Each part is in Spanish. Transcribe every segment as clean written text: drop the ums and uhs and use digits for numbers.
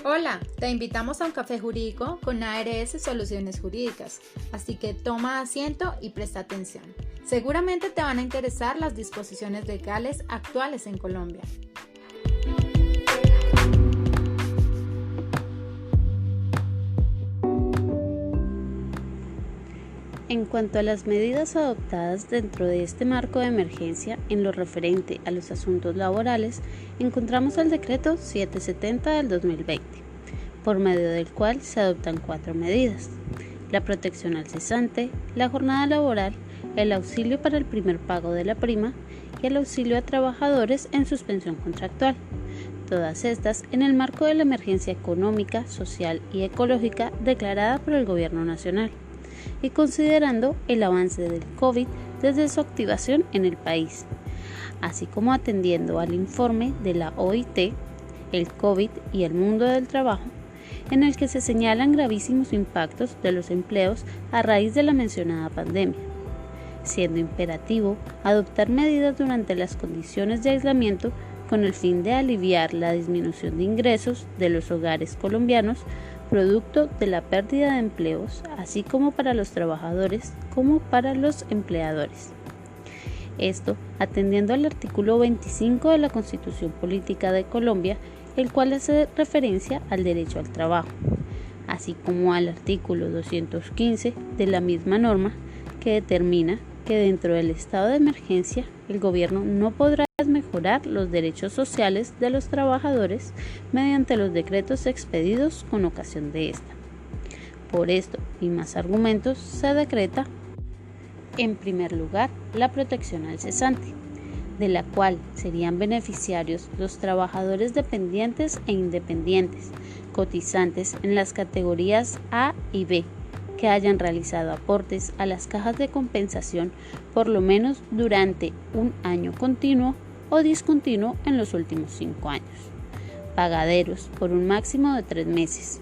Hola, te invitamos a un café jurídico con ARS Soluciones Jurídicas, así que toma asiento y presta atención. Seguramente te van a interesar las disposiciones legales actuales en Colombia. En cuanto a las medidas adoptadas dentro de este marco de emergencia en lo referente a los asuntos laborales, encontramos el Decreto 770 del 2020, por medio del cual se adoptan 4 medidas: la protección al cesante, la jornada laboral, el auxilio para el primer pago de la prima y el auxilio a trabajadores en suspensión contractual. Todas estas en el marco de la emergencia económica, social y ecológica declarada por el Gobierno Nacional, y considerando el avance del COVID desde su activación en el país, así como atendiendo al informe de la OIT, el COVID y el mundo del trabajo, en el que se señalan gravísimos impactos de los empleos a raíz de la mencionada pandemia, siendo imperativo adoptar medidas durante las condiciones de aislamiento con el fin de aliviar la disminución de ingresos de los hogares colombianos producto de la pérdida de empleos, así como para los trabajadores como para los empleadores. Esto atendiendo al artículo 25 de la Constitución Política de Colombia, el cual hace referencia al derecho al trabajo, así como al artículo 215 de la misma norma, que determina que dentro del estado de emergencia el gobierno no podrá mejorar los derechos sociales de los trabajadores mediante los decretos expedidos con ocasión de esta. Por esto y más argumentos se decreta, en primer lugar, la protección al cesante, de la cual serían beneficiarios los trabajadores dependientes e independientes, cotizantes en las categorías A y B, que hayan realizado aportes a las cajas de compensación por lo menos durante un año continuo o discontinuo en los últimos 5 años, pagaderos por un máximo de 3 meses.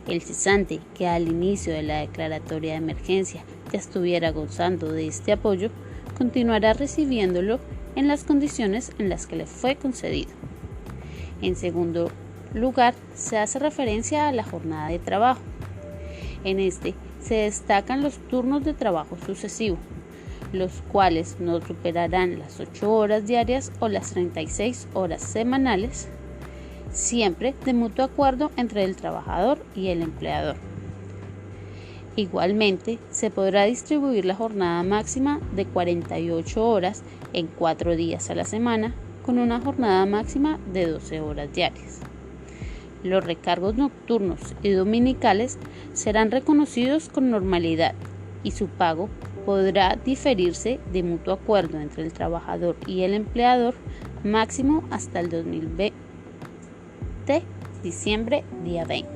El cesante que al inicio de la declaratoria de emergencia ya estuviera gozando de este apoyo, continuará recibiéndolo en las condiciones en las que le fue concedido. En segundo lugar, se hace referencia a la jornada de trabajo. En este se destacan los turnos de trabajo sucesivo, los cuales no superarán las 8 horas diarias o las 36 horas semanales, siempre de mutuo acuerdo entre el trabajador y el empleador. Igualmente, se podrá distribuir la jornada máxima de 48 horas en 4 días a la semana, con una jornada máxima de 12 horas diarias. Los recargos nocturnos y dominicales serán reconocidos con normalidad y su pago podrá diferirse de mutuo acuerdo entre el trabajador y el empleador máximo hasta el 2020, diciembre día 20.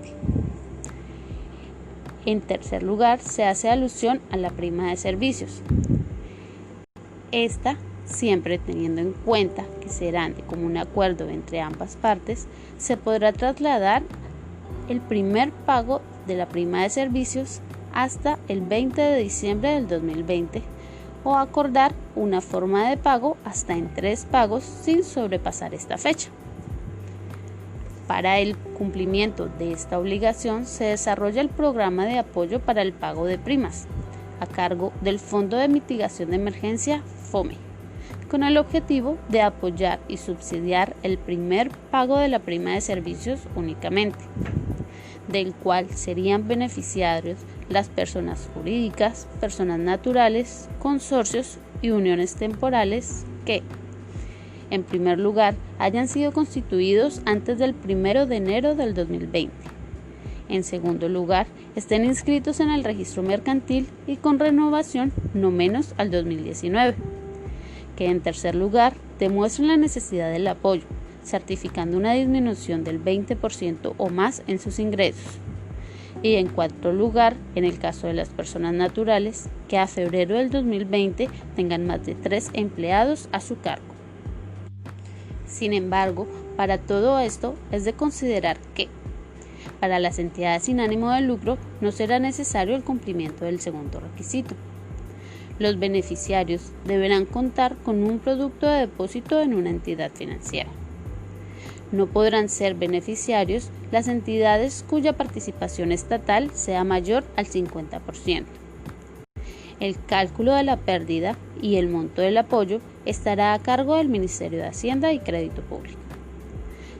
En tercer lugar, se hace alusión a la prima de servicios. Esta, siempre teniendo en cuenta que serán de común acuerdo entre ambas partes, se podrá trasladar el primer pago de la prima de servicios hasta el 20 de diciembre del 2020 o acordar una forma de pago hasta en 3 pagos sin sobrepasar esta fecha. Para el cumplimiento de esta obligación se desarrolla el programa de apoyo para el pago de primas a cargo del Fondo de Mitigación de Emergencia FOME, con el objetivo de apoyar y subsidiar el primer pago de la prima de servicios únicamente, del cual serían beneficiarios las personas jurídicas, personas naturales, consorcios y uniones temporales que, en primer lugar, hayan sido constituidos antes del 1 de enero del 2020. En segundo lugar, estén inscritos en el registro mercantil y con renovación no menos al 2019. Que en tercer lugar, demuestren la necesidad del apoyo, certificando una disminución del 20% o más en sus ingresos. Y en cuarto lugar, en el caso de las personas naturales, que a febrero del 2020 tengan más de 3 empleados a su cargo. Sin embargo, para todo esto es de considerar que, para las entidades sin ánimo de lucro, no será necesario el cumplimiento del segundo requisito. Los beneficiarios deberán contar con un producto de depósito en una entidad financiera. No podrán ser beneficiarios las entidades cuya participación estatal sea mayor al 50%. El cálculo de la pérdida y el monto del apoyo estará a cargo del Ministerio de Hacienda y Crédito Público.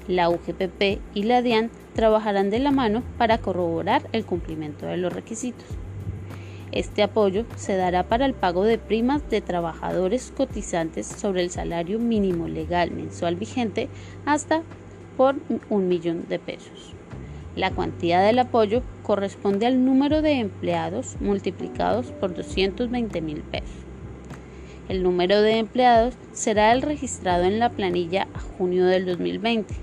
La UGPP y la DIAN trabajarán de la mano para corroborar el cumplimiento de los requisitos. Este apoyo se dará para el pago de primas de trabajadores cotizantes sobre el salario mínimo legal mensual vigente hasta por 1 millón de pesos. La cuantía del apoyo corresponde al número de empleados multiplicados por 220.000 pesos. El número de empleados será el registrado en la planilla a junio del 2020,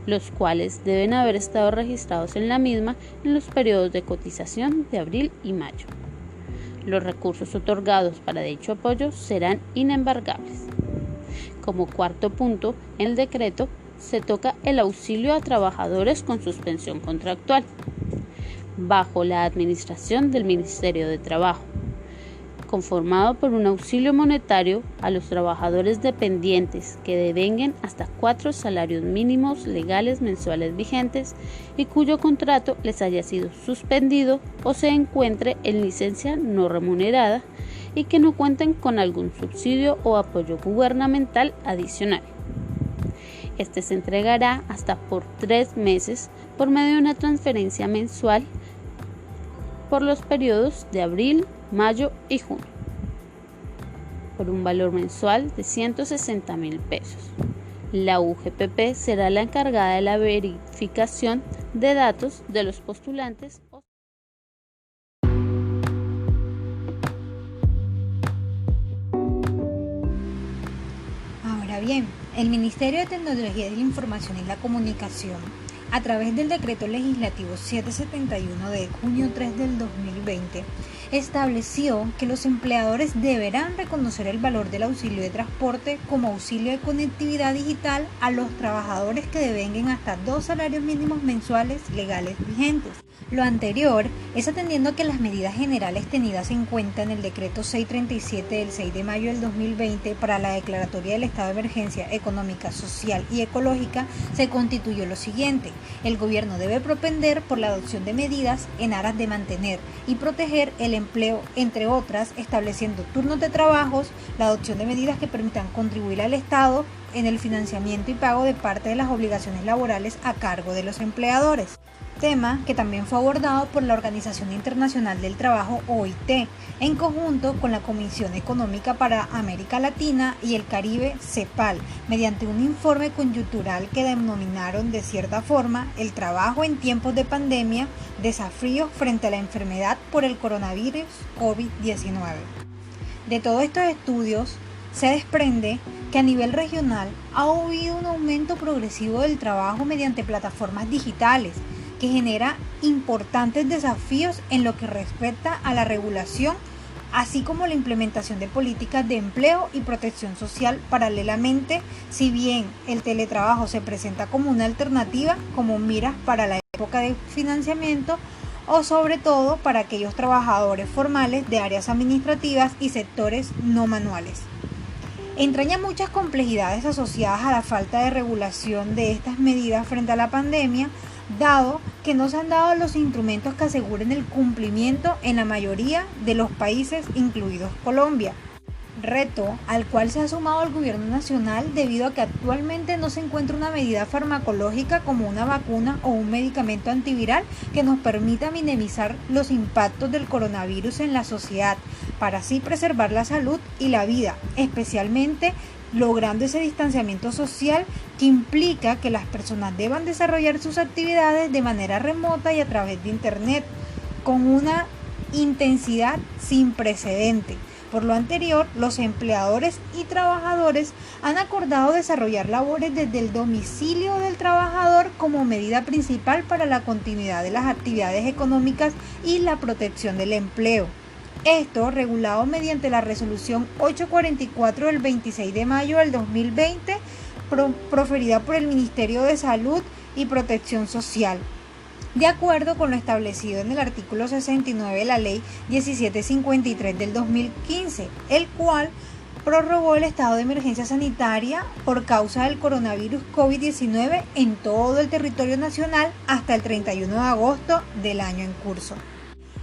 los cuales deben haber estado registrados en la misma en los periodos de cotización de abril y mayo. Los recursos otorgados para dicho apoyo serán inembargables. Como cuarto punto, en el decreto se toca el auxilio a trabajadores con suspensión contractual, bajo la administración del Ministerio de Trabajo, conformado por un auxilio monetario a los trabajadores dependientes que devenguen hasta 4 salarios mínimos legales mensuales vigentes y cuyo contrato les haya sido suspendido o se encuentre en licencia no remunerada y que no cuenten con algún subsidio o apoyo gubernamental adicional. Este se entregará hasta por 3 meses por medio de una transferencia mensual por los periodos de abril, mayo y junio, por un valor mensual de 160.000 pesos. La UGPP será la encargada de la verificación de datos de los postulantes. Ahora bien, el Ministerio de Tecnología de la Información y la Comunicación, a través del Decreto Legislativo 771 de junio 3 del 2020, estableció que los empleadores deberán reconocer el valor del auxilio de transporte como auxilio de conectividad digital a los trabajadores que devenguen hasta 2 salarios mínimos mensuales legales vigentes. Lo anterior es atendiendo a que las medidas generales tenidas en cuenta en el Decreto 637 del 6 de mayo del 2020 para la declaratoria del estado de emergencia económica, social y ecológica se constituyó lo siguiente: el gobierno debe propender por la adopción de medidas en aras de mantener y proteger el empleo, entre otras, estableciendo turnos de trabajos, la adopción de medidas que permitan contribuir al Estado en el financiamiento y pago de parte de las obligaciones laborales a cargo de los empleadores. Tema que también fue abordado por la Organización Internacional del Trabajo, OIT, en conjunto con la Comisión Económica para América Latina y el Caribe, CEPAL, mediante un informe coyuntural que denominaron de cierta forma el trabajo en tiempos de pandemia, desafíos frente a la enfermedad por el coronavirus COVID-19. De todos estos estudios se desprende que a nivel regional ha habido un aumento progresivo del trabajo mediante plataformas digitales, que genera importantes desafíos en lo que respecta a la regulación, así como la implementación de políticas de empleo y protección social. Paralelamente, si bien el teletrabajo se presenta como una alternativa, como miras para la época de financiamiento o sobre todo para aquellos trabajadores formales de áreas administrativas y sectores no manuales. Entraña muchas complejidades asociadas a la falta de regulación de estas medidas frente a la pandemia, dado que no se han dado los instrumentos que aseguren el cumplimiento en la mayoría de los países, incluidos Colombia. Reto al cual se ha sumado el gobierno nacional debido a que actualmente no se encuentra una medida farmacológica como una vacuna o un medicamento antiviral que nos permita minimizar los impactos del coronavirus en la sociedad, para así preservar la salud y la vida, especialmente logrando ese distanciamiento social que implica que las personas deban desarrollar sus actividades de manera remota y a través de Internet, con una intensidad sin precedente. Por lo anterior, los empleadores y trabajadores han acordado desarrollar labores desde el domicilio del trabajador como medida principal para la continuidad de las actividades económicas y la protección del empleo. Esto regulado mediante la resolución 844 del 26 de mayo del 2020, proferida por el Ministerio de Salud y Protección Social, de acuerdo con lo establecido en el artículo 69 de la Ley 1753 del 2015, el cual prorrogó el estado de emergencia sanitaria por causa del coronavirus COVID-19 en todo el territorio nacional hasta el 31 de agosto del año en curso.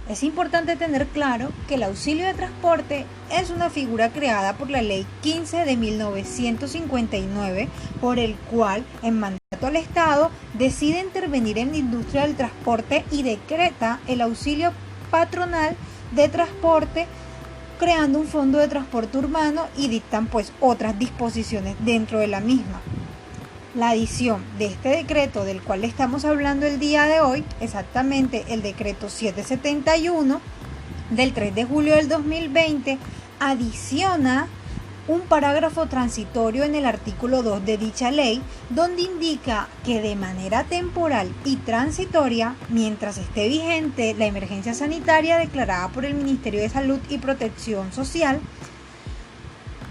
Es importante tener claro que el auxilio de transporte es una figura creada por la Ley 15 de 1959, por el cual, en mandato al Estado, decide intervenir en la industria del transporte y decreta el auxilio patronal de transporte, creando un fondo de transporte urbano y dictan otras disposiciones dentro de la misma. La adición de este decreto del cual estamos hablando el día de hoy, exactamente el decreto 771 del 3 de julio del 2020, adiciona un parágrafo transitorio en el artículo 2 de dicha ley, donde indica que de manera temporal y transitoria, mientras esté vigente la emergencia sanitaria declarada por el Ministerio de Salud y Protección Social,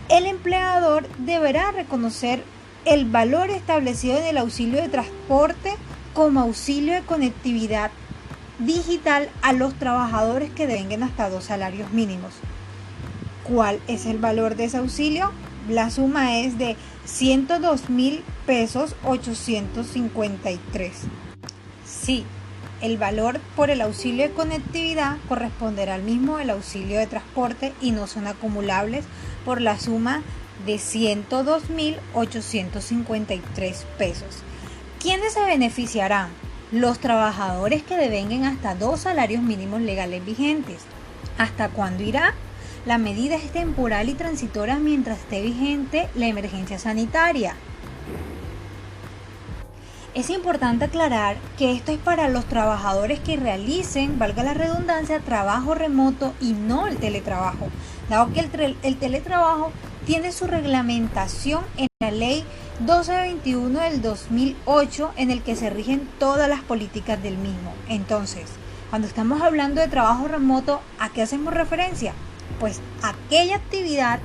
el empleador deberá reconocer el valor establecido en el auxilio de transporte como auxilio de conectividad digital a los trabajadores que devengan hasta 2 salarios mínimos. ¿Cuál es el valor de ese auxilio? La suma es de 102.000 pesos 853. Sí, el valor por el auxilio de conectividad corresponderá al mismo del auxilio de transporte y no son acumulables por la suma de 102.853 pesos. ¿Quiénes se beneficiarán? Los trabajadores que devenguen hasta 2 salarios mínimos legales vigentes. ¿Hasta cuándo irá? La medida es temporal y transitoria mientras esté vigente la emergencia sanitaria. Es importante aclarar que esto es para los trabajadores que realicen, valga la redundancia, trabajo remoto y no el teletrabajo, dado que el teletrabajo tiene su reglamentación en la Ley 1221 del 2008, en el que se rigen todas las políticas del mismo. Entonces, cuando estamos hablando de trabajo remoto, ¿a qué hacemos referencia? Pues aquella actividad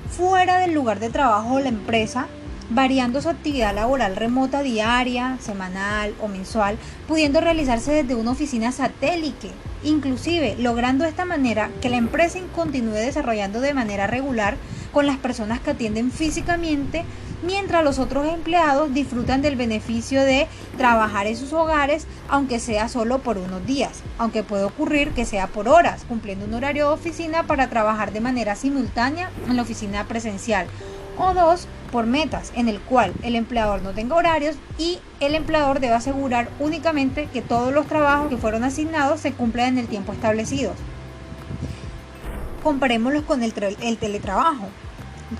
fuera del lugar de trabajo de la empresa, variando su actividad laboral remota diaria, semanal o mensual, pudiendo realizarse desde una oficina satélite, inclusive logrando de esta manera que la empresa continúe desarrollando de manera regular con las personas que atienden físicamente, mientras los otros empleados disfrutan del beneficio de trabajar en sus hogares, aunque sea solo por unos días, aunque puede ocurrir que sea por horas, cumpliendo un horario de oficina para trabajar de manera simultánea en la oficina presencial, o 2, por metas, en el cual el empleador no tenga horarios y el empleador debe asegurar únicamente que todos los trabajos que fueron asignados se cumplan en el tiempo establecido. Comparémoslos con el teletrabajo,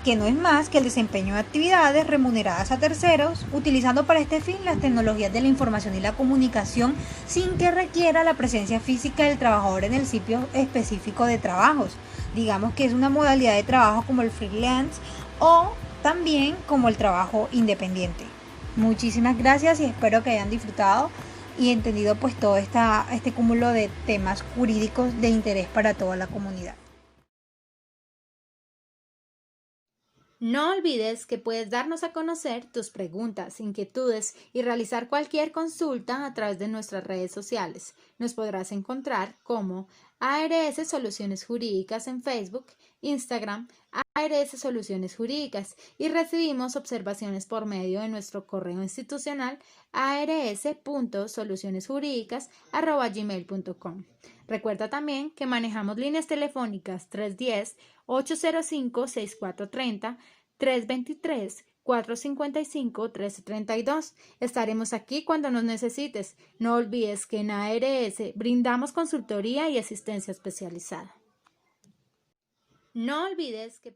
que no es más que el desempeño de actividades remuneradas a terceros, utilizando para este fin las tecnologías de la información y la comunicación sin que requiera la presencia física del trabajador en el sitio específico de trabajos. Digamos que es una modalidad de trabajo como el freelance o también como el trabajo independiente. Muchísimas gracias y espero que hayan disfrutado y entendido todo este cúmulo de temas jurídicos de interés para toda la comunidad. No olvides que puedes darnos a conocer tus preguntas, inquietudes y realizar cualquier consulta a través de nuestras redes sociales. Nos podrás encontrar como ARS Soluciones Jurídicas en Facebook, Instagram, ARS Soluciones Jurídicas, y recibimos observaciones por medio de nuestro correo institucional ars.solucionesjurídicas@gmail.com. Recuerda también que manejamos líneas telefónicas 310-805-6430, 323-455-1332. Estaremos aquí cuando nos necesites. No olvides que en ARS brindamos consultoría y asistencia especializada. No olvides que